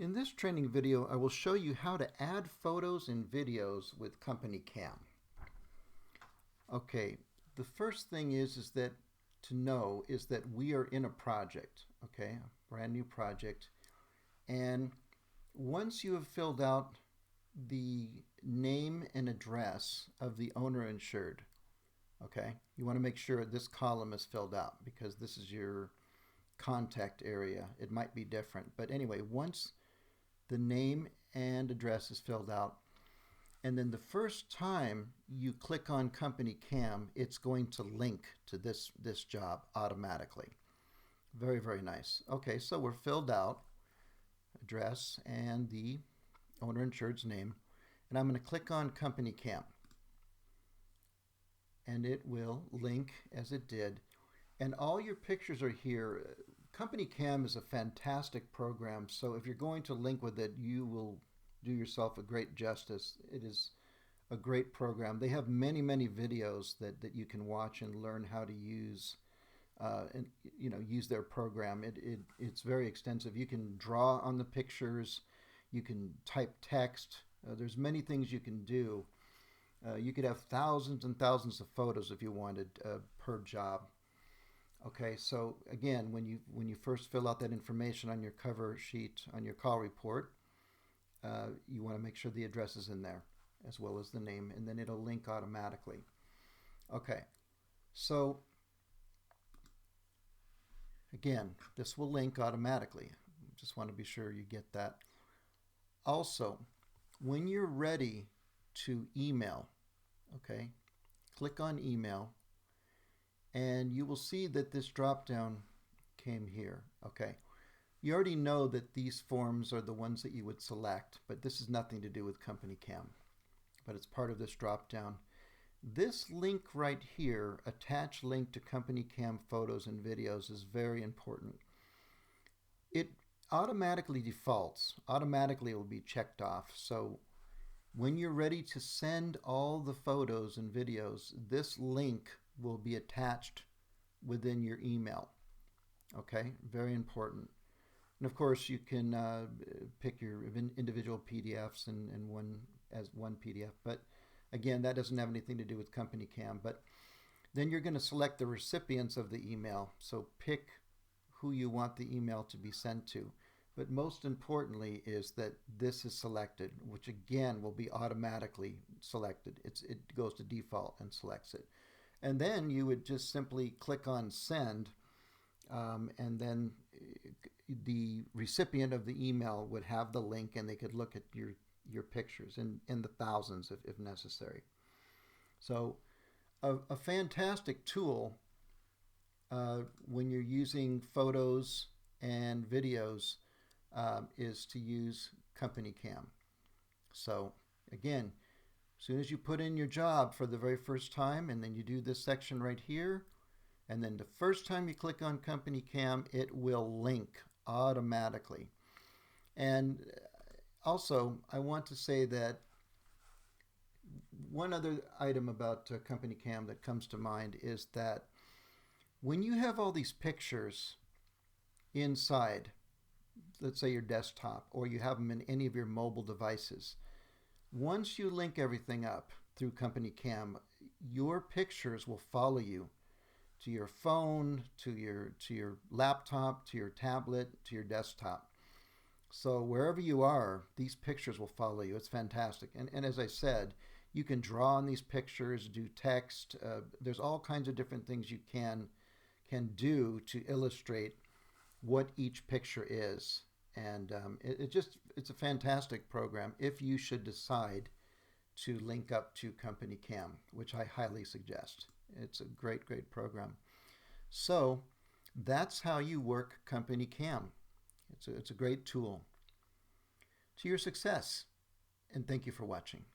In this training video, I will show you how to add photos and videos with CompanyCam. Okay, the first thing is that to know is that we are in a project, okay, a brand new project. And once you have filled out the name and address of the owner insured, okay, you want to make sure this column is filled out because this is your contact area. It might be different, but anyway, once the name and address is filled out, and then the first time you click on CompanyCam, it's going to link to this job automatically. Very, very nice. Okay, so we're filled out address and the owner insured's name, and I'm going to click on CompanyCam, and it will link as it did, and all your pictures are here. CompanyCam is a fantastic program, so if you're going to link with it, you will do yourself a great justice. It is a great program. They have many, many videos that you can watch and learn how to use use their program. It's very extensive. You can draw on the pictures, you can type text. There's many things you can do. You could have thousands and thousands of photos if you wanted per job. Okay, so again, when you first fill out that information on your cover sheet on your call report, you want to make sure the address is in there as well as the name, and then it'll link automatically. Okay, so again, this will link automatically. Just want to be sure you get that. Also, when you're ready to email, okay, click on email, and you will see that this drop down came here. Okay, you already know that these forms are the ones that you would select, but this has nothing to do with CompanyCam, but it's part of this drop down. This link right here, attach link to CompanyCam photos and videos, is very important. It automatically defaults. Automatically it will be checked off. So when you're ready to send all the photos and videos, this link will be attached within your email. Okay, very important. And of course, you can pick your individual PDFs and one PDF. But again, that doesn't have anything to do with CompanyCam. But then you're going to select the recipients of the email. So pick who you want the email to be sent to. But most importantly is that this is selected, which again will be automatically selected. It goes to default and selects it. And then you would just simply click on send, and then the recipient of the email would have the link, and they could look at your pictures in the thousands if necessary. So a fantastic tool when you're using photos and videos is to use CompanyCam. So again, as soon as you put in your job for the very first time, and then you do this section right here, and then the first time you click on CompanyCam, it will link automatically. And also, I want to say that one other item about CompanyCam that comes to mind is that when you have all these pictures inside, let's say your desktop, or you have them in any of your mobile devices, once you link everything up through CompanyCam, your pictures will follow you to your phone, to your laptop, to your tablet, to your desktop. So wherever you are, these pictures will follow you. It's fantastic. And as I said, you can draw on these pictures, do text. There's all kinds of different things you can do to illustrate what each picture is. And it's a fantastic program if you should decide to link up to CompanyCam, which I highly suggest. It's a great, great program. So that's how you work CompanyCam. It's a great tool. To your success, and thank you for watching.